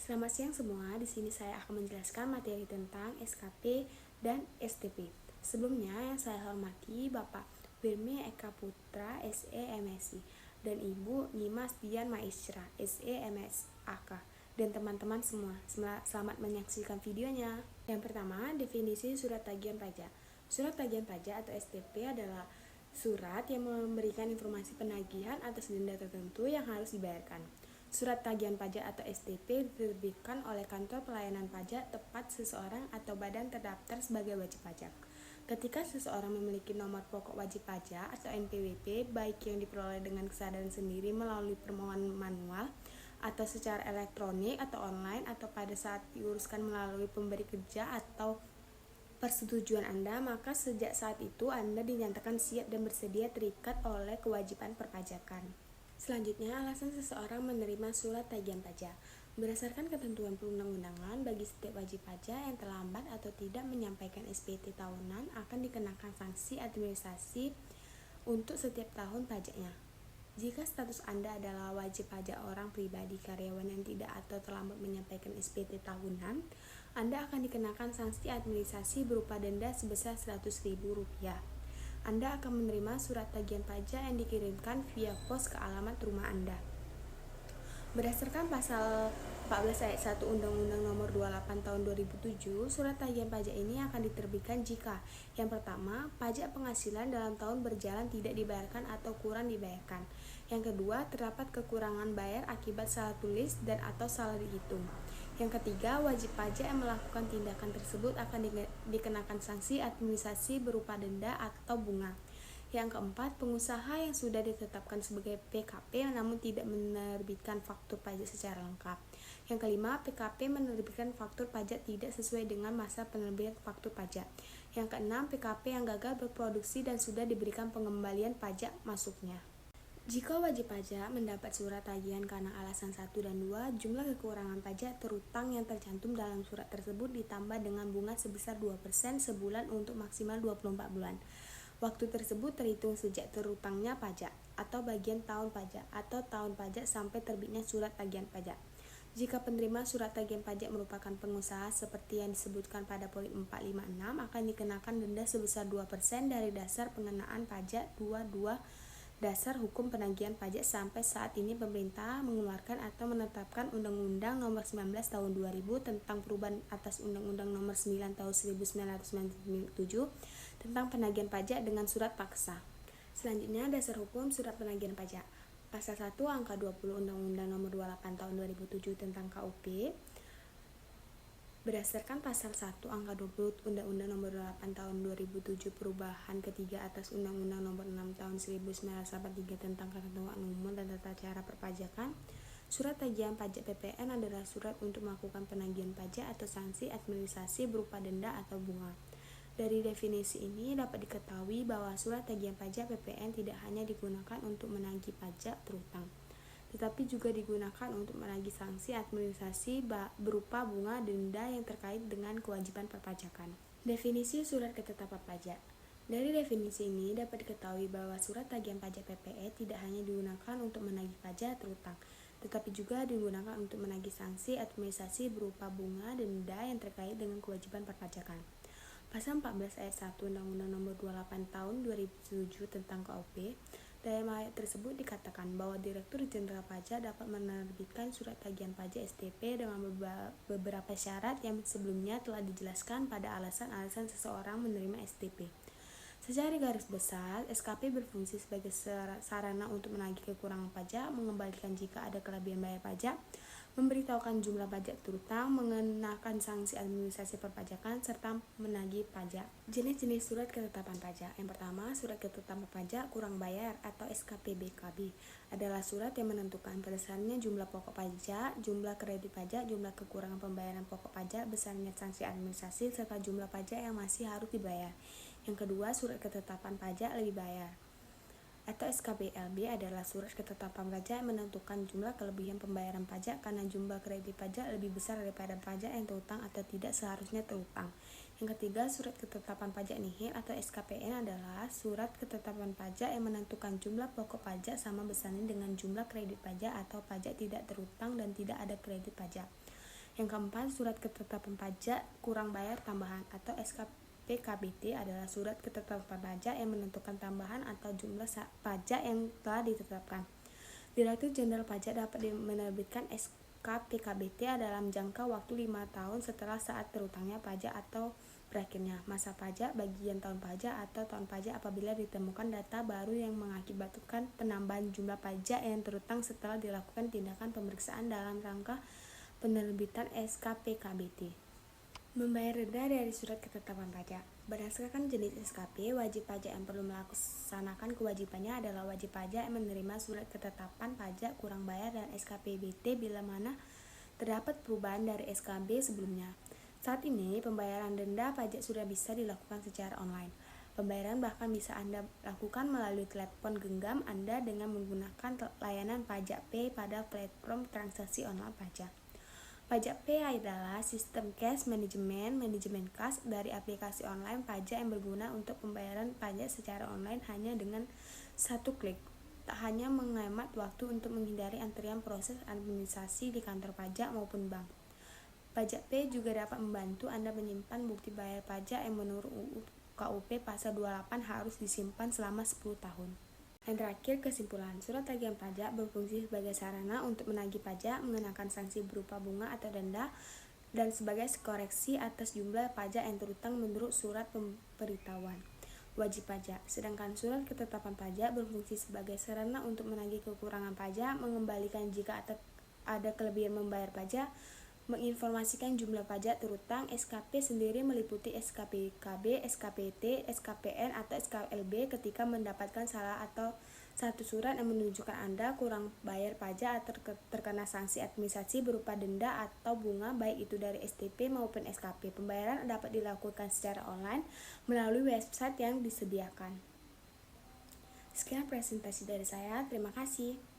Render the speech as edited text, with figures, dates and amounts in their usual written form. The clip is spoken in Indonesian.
Selamat siang semua, di sini saya akan menjelaskan materi tentang SKP dan STP. Sebelumnya yang saya hormati Bapak Birmi Eka Putra, SE MSI, dan Ibu Nyimas Dian Maisra, SE MSAK, dan teman-teman semua. Selamat menyaksikan videonya. Yang pertama, definisi surat tagihan pajak. Surat tagihan pajak atau STP adalah surat yang memberikan informasi penagihan atas denda tertentu yang harus dibayarkan. Surat tagihan pajak atau STP diterbitkan oleh kantor pelayanan pajak tempat seseorang atau badan terdaftar sebagai wajib pajak. Ketika seseorang memiliki nomor pokok wajib pajak atau NPWP, baik yang diperoleh dengan kesadaran sendiri melalui permohonan manual atau secara elektronik atau online, atau pada saat diuruskan melalui pemberi kerja atau persetujuan Anda, maka sejak saat itu Anda dinyatakan siap dan bersedia terikat oleh kewajiban perpajakan. Selanjutnya, alasan seseorang menerima surat tagihan pajak. Berdasarkan ketentuan perundang-undangan, bagi setiap wajib pajak yang terlambat atau tidak menyampaikan SPT tahunan akan dikenakan sanksi administrasi untuk setiap tahun pajaknya. Jika status Anda adalah wajib pajak orang pribadi karyawan yang tidak atau terlambat menyampaikan SPT tahunan, Anda akan dikenakan sanksi administrasi berupa denda sebesar Rp100.000. Anda akan menerima surat tagihan pajak yang dikirimkan via pos ke alamat rumah Anda. Berdasarkan pasal 14 ayat 1 Undang-Undang Nomor 28 Tahun 2007, surat tagihan pajak ini akan diterbitkan jika: yang pertama, pajak penghasilan dalam tahun berjalan tidak dibayarkan atau kurang dibayarkan. Yang kedua, terdapat kekurangan bayar akibat salah tulis dan atau salah dihitung. Yang ketiga, wajib pajak yang melakukan tindakan tersebut akan dikenakan sanksi administrasi berupa denda atau bunga. Yang keempat, pengusaha yang sudah ditetapkan sebagai PKP namun tidak menerbitkan faktur pajak secara lengkap. Yang kelima, PKP menerbitkan faktur pajak tidak sesuai dengan masa penerbitan faktur pajak. Yang keenam, PKP yang gagal berproduksi dan sudah diberikan pengembalian pajak masuknya. Jika wajib pajak mendapat surat tagihan karena alasan 1 dan 2, jumlah kekurangan pajak terutang yang tercantum dalam surat tersebut ditambah dengan bunga sebesar 2% sebulan untuk maksimal 24 bulan. Waktu tersebut terhitung sejak terutangnya pajak atau bagian tahun pajak atau tahun pajak sampai terbitnya surat tagihan pajak. Jika penerima surat tagihan pajak merupakan pengusaha seperti yang disebutkan pada poin 456, akan dikenakan denda sebesar 2% dari dasar pengenaan pajak 22 Dasar Hukum Penagihan Pajak. Sampai saat ini pemerintah mengeluarkan atau menetapkan Undang-Undang Nomor 19 Tahun 2000 tentang perubahan atas Undang-Undang Nomor 9 Tahun 1997 tentang penagihan pajak dengan surat paksa. Selanjutnya, dasar hukum surat penagihan pajak. Pasal 1 angka 20 Undang-Undang Nomor 28 Tahun 2007 tentang KUP. Berdasarkan pasal 1 angka 20 Undang-Undang Nomor 8 Tahun 2007 perubahan ketiga atas Undang-Undang Nomor 6 Tahun 1983 tentang ketentuan umum dan tata cara perpajakan, surat tagihan pajak PPN adalah surat untuk melakukan penagihan pajak atau sanksi administrasi berupa denda atau bunga. Dari definisi ini dapat diketahui bahwa surat tagihan pajak PPN tidak hanya digunakan untuk menagih pajak terutang, tetapi juga digunakan untuk menagih sanksi administrasi berupa bunga denda yang terkait dengan kewajiban perpajakan. Definisi surat ketetapan pajak. Dari definisi ini dapat diketahui bahwa surat tagihan pajak PPE tidak hanya digunakan untuk menagih pajak terutang, tetapi juga digunakan untuk menagih sanksi administrasi berupa bunga denda yang terkait dengan kewajiban perpajakan. Pasal 14 ayat 1 Undang-Undang Nomor 28 Tahun 2007 tentang KUP. Dalam ayat tersebut dikatakan bahwa Direktur Jenderal Pajak dapat menerbitkan surat tagihan pajak STP dengan beberapa syarat yang sebelumnya telah dijelaskan pada alasan-alasan seseorang menerima STP. Secara garis besar, SKP berfungsi sebagai sarana untuk menagih kekurangan pajak, mengembalikan jika ada kelebihan bayar pajak, memberitahukan jumlah pajak terutang, mengenakan sanksi administrasi perpajakan, serta menagih pajak. Jenis-jenis surat ketetapan pajak. Yang pertama, surat ketetapan pajak kurang bayar atau SKP-BKB adalah surat yang menentukan besarnya jumlah pokok pajak, jumlah kredit pajak, jumlah kekurangan pembayaran pokok pajak, besarnya sanksi administrasi, serta jumlah pajak yang masih harus dibayar. Yang kedua, surat ketetapan pajak lebih bayar atau SKBLB adalah surat ketetapan pajak yang menentukan jumlah kelebihan pembayaran pajak karena jumlah kredit pajak lebih besar daripada pajak yang terutang atau tidak seharusnya terutang. Yang ketiga, surat ketetapan pajak nihil atau SKPN adalah surat ketetapan pajak yang menentukan jumlah pokok pajak sama besarnya dengan jumlah kredit pajak atau pajak tidak terutang dan tidak ada kredit pajak. Yang keempat, surat ketetapan pajak kurang bayar tambahan atau SKPKBT adalah surat ketetapan pajak yang menentukan tambahan atau jumlah pajak yang telah ditetapkan. Direktur Jenderal Pajak dapat menerbitkan SKPKBT dalam jangka waktu 5 tahun setelah saat terutangnya pajak atau berakhirnya masa pajak bagian tahun pajak atau tahun pajak apabila ditemukan data baru yang mengakibatkan penambahan jumlah pajak yang terutang setelah dilakukan tindakan pemeriksaan dalam rangka penerbitan SKPKBT. Membayar denda dari surat ketetapan pajak. Berdasarkan jenis SKP, wajib pajak yang perlu melaksanakan kewajibannya adalah wajib pajak yang menerima surat ketetapan pajak kurang bayar dan SKPBT bila mana terdapat perubahan dari SKB sebelumnya. Saat ini, pembayaran denda pajak sudah bisa dilakukan secara online. Pembayaran bahkan bisa Anda lakukan melalui telepon genggam Anda dengan menggunakan layanan Pajak Pay pada platform transaksi online pajak. Pajak Pay adalah sistem cash manajemen kas dari aplikasi online pajak yang berguna untuk pembayaran pajak secara online hanya dengan satu klik. Tak hanya menghemat waktu untuk menghindari antrian proses administrasi di kantor pajak maupun bank. Pajak Pay juga dapat membantu Anda menyimpan bukti bayar pajak yang menurut UU KUP pasal 28 harus disimpan selama 10 tahun. Yang terakhir, kesimpulan. Surat tagihan pajak berfungsi sebagai sarana untuk menagih pajak, mengenakan sanksi berupa bunga atau denda, dan sebagai koreksi atas jumlah pajak yang terutang menurut surat pemberitahuan wajib pajak. Sedangkan surat ketetapan pajak berfungsi sebagai sarana untuk menagih kekurangan pajak, mengembalikan jika ada kelebihan membayar pajak, menginformasikan jumlah pajak terutang. SKP sendiri meliputi SKPKB, SKPT, SKPN atau SKLB ketika mendapatkan salah atau satu surat yang menunjukkan Anda kurang bayar pajak atau terkena sanksi administrasi berupa denda atau bunga baik itu dari STP maupun SKP. Pembayaran dapat dilakukan secara online melalui website yang disediakan. Sekian presentasi dari saya, terima kasih.